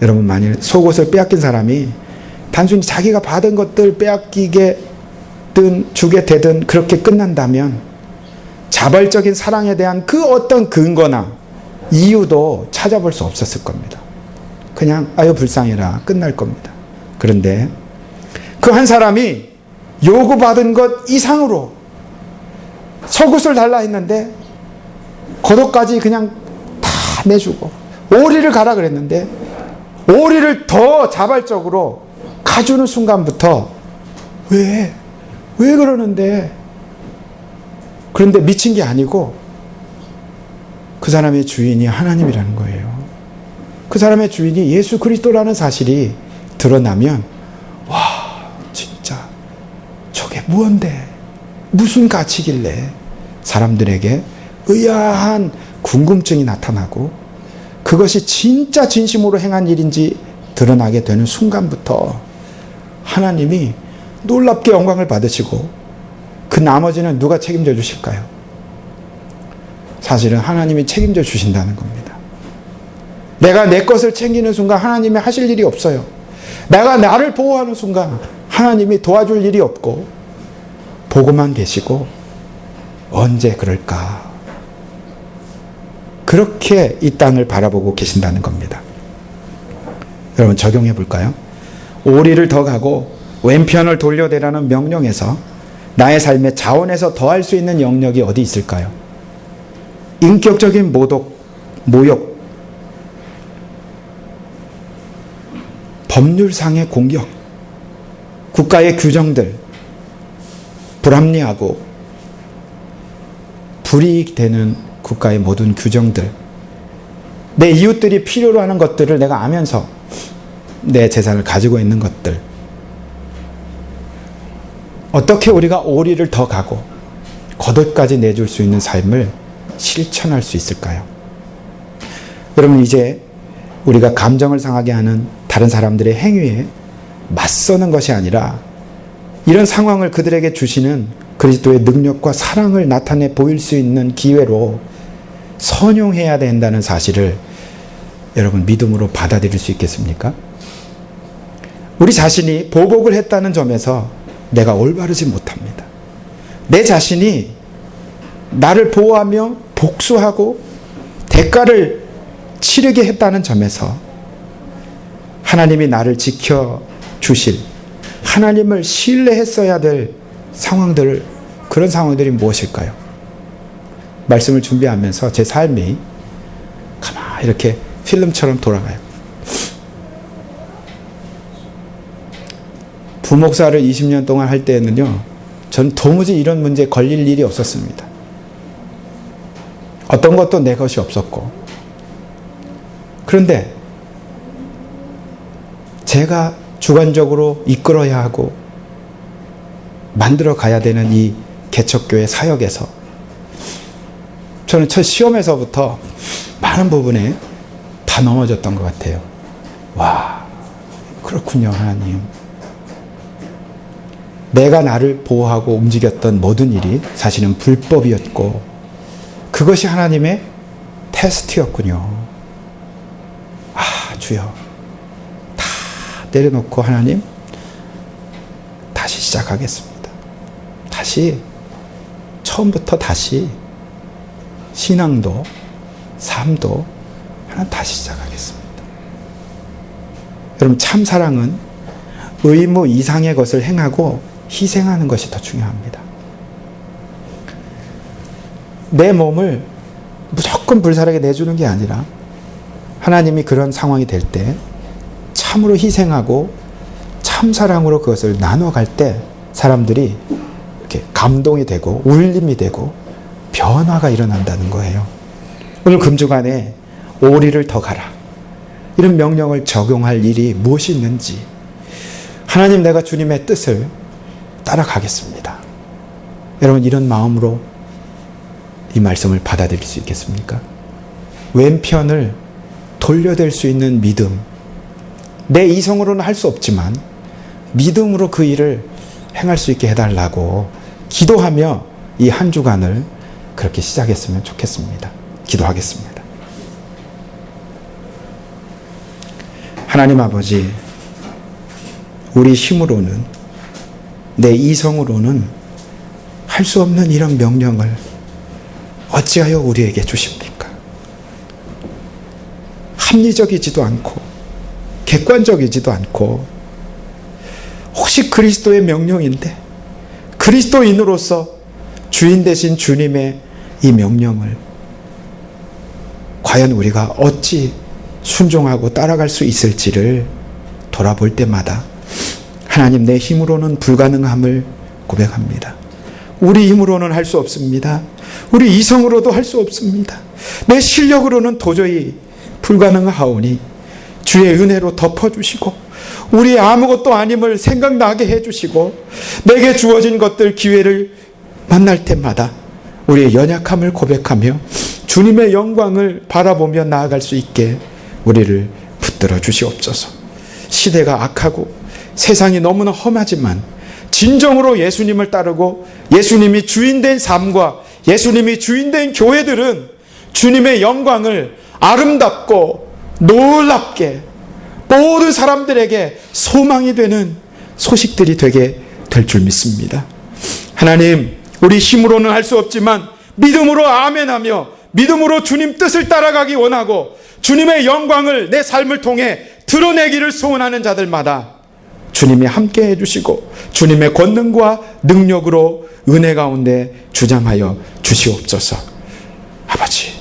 여러분 만일 속옷을 빼앗긴 사람이 단순히 자기가 받은 것들 빼앗기게 주게 되든 그렇게 끝난다면 자발적인 사랑에 대한 그 어떤 근거나 이유도 찾아볼 수 없었을 겁니다. 그냥 아유 불쌍해라 끝날 겁니다. 그런데 그 한 사람이 요구받은 것 이상으로 속옷을 달라 했는데 겉옷까지 그냥 다 내주고 오리를 가라 그랬는데 오리를 더 자발적으로 가주는 순간부터 왜 그러는데? 그런데 미친 게 아니고 그 사람의 주인이 하나님이라는 거예요. 그 사람의 주인이 예수 그리스도라는 사실이 드러나면 와 진짜 저게 무언데 무슨 가치길래 사람들에게 의아한 궁금증이 나타나고 그것이 진짜 진심으로 행한 일인지 드러나게 되는 순간부터 하나님이 놀랍게 영광을 받으시고 그 나머지는 누가 책임져 주실까요? 사실은 하나님이 책임져 주신다는 겁니다. 내가 내 것을 챙기는 순간 하나님이 하실 일이 없어요. 내가 나를 보호하는 순간 하나님이 도와줄 일이 없고 보고만 계시고 언제 그럴까? 그렇게 이 땅을 바라보고 계신다는 겁니다. 여러분 적용해 볼까요? 오리를 더 가고 왼편을 돌려대라는 명령에서 나의 삶의 자원에서 더할 수 있는 영역이 어디 있을까요? 인격적인 모욕, 법률상의 공격, 국가의 규정들, 불합리하고 불이익 되는 국가의 모든 규정들, 내 이웃들이 필요로 하는 것들을 내가 아면서 내 재산을 가지고 있는 것들, 어떻게 우리가 오리를 더 가고 겉옷까지 내줄 수 있는 삶을 실천할 수 있을까요? 여러분 이제 우리가 감정을 상하게 하는 다른 사람들의 행위에 맞서는 것이 아니라 이런 상황을 그들에게 주시는 그리스도의 능력과 사랑을 나타내 보일 수 있는 기회로 선용해야 된다는 사실을 여러분 믿음으로 받아들일 수 있겠습니까? 우리 자신이 보복을 했다는 점에서 내가 올바르지 못합니다. 내 자신이 나를 보호하며 복수하고 대가를 치르게 했다는 점에서 하나님이 나를 지켜주실, 하나님을 신뢰했어야 될 상황들, 그런 상황들이 무엇일까요? 말씀을 준비하면서 제 삶이 가만히 이렇게 필름처럼 돌아가요. 부목사를 20년 동안 할 때는요, 전 도무지 이런 문제에 걸릴 일이 없었습니다. 어떤 것도 내 것이 없었고. 그런데 제가 주관적으로 이끌어야 하고 만들어 가야 되는 이 개척교회 사역에서 저는 첫 시험에서부터 많은 부분에 다 넘어졌던 것 같아요. 와, 그렇군요, 하나님. 내가 나를 보호하고 움직였던 모든 일이 사실은 불법이었고 그것이 하나님의 테스트였군요. 아, 주여. 다 내려놓고 하나님, 다시 시작하겠습니다. 다시, 처음부터 다시 신앙도 삶도 하나님 다시 시작하겠습니다. 여러분, 참 사랑은 의무 이상의 것을 행하고 희생하는 것이 더 중요합니다. 내 몸을 무조건 불살에게 내주는 게 아니라 하나님이 그런 상황이 될 때 참으로 희생하고 참 사랑으로 그것을 나눠갈 때 사람들이 이렇게 감동이 되고 울림이 되고 변화가 일어난다는 거예요. 오늘 금주간에 오리를 더 가라, 이런 명령을 적용할 일이 무엇이 있는지, 하나님, 내가 주님의 뜻을 따라가겠습니다. 여러분, 이런 마음으로 이 말씀을 받아들일 수 있겠습니까? 왼편을 돌려댈 수 있는 믿음. 내 이성으로는 할 수 없지만 믿음으로 그 일을 행할 수 있게 해달라고 기도하며 이 한 주간을 그렇게 시작했으면 좋겠습니다. 기도하겠습니다. 하나님 아버지, 우리 힘으로는, 내 이성으로는 할 수 없는 이런 명령을 어찌하여 우리에게 주십니까? 합리적이지도 않고 객관적이지도 않고, 혹시 그리스도의 명령인데 그리스도인으로서 주인 되신 주님의 이 명령을 과연 우리가 어찌 순종하고 따라갈 수 있을지를 돌아볼 때마다 하나님, 내 힘으로는 불가능함을 고백합니다. 우리 힘으로는 할 수 없습니다. 우리 이성으로도 할 수 없습니다. 내 실력으로는 도저히 불가능하오니 주의 은혜로 덮어주시고 우리 아무것도 아님을 생각나게 해주시고 내게 주어진 것들, 기회를 만날 때마다 우리의 연약함을 고백하며 주님의 영광을 바라보며 나아갈 수 있게 우리를 붙들어 주시옵소서. 시대가 악하고 세상이 너무나 험하지만 진정으로 예수님을 따르고 예수님이 주인된 삶과 예수님이 주인된 교회들은 주님의 영광을 아름답고 놀랍게 모든 사람들에게 소망이 되는 소식들이 되게 될 줄 믿습니다. 하나님, 우리 힘으로는 할 수 없지만 믿음으로 아멘하며 믿음으로 주님 뜻을 따라가기 원하고 주님의 영광을 내 삶을 통해 드러내기를 소원하는 자들마다 주님이 함께 해주시고 주님의 권능과 능력으로 은혜 가운데 주장하여 주시옵소서. 아버지,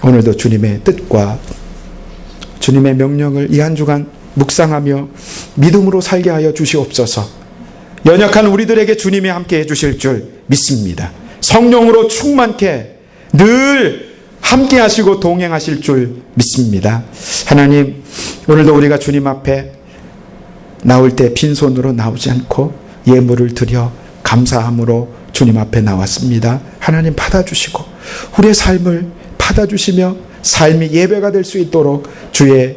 오늘도 주님의 뜻과 주님의 명령을 이 한 주간 묵상하며 믿음으로 살게 하여 주시옵소서. 연약한 우리들에게 주님이 함께 해주실 줄 믿습니다. 성령으로 충만케 늘 함께 하시고 동행하실 줄 믿습니다. 하나님, 오늘도 우리가 주님 앞에 나올 때 빈손으로 나오지 않고 예물을 드려 감사함으로 주님 앞에 나왔습니다. 하나님, 받아주시고 우리의 삶을 받아주시며 삶이 예배가 될 수 있도록 주의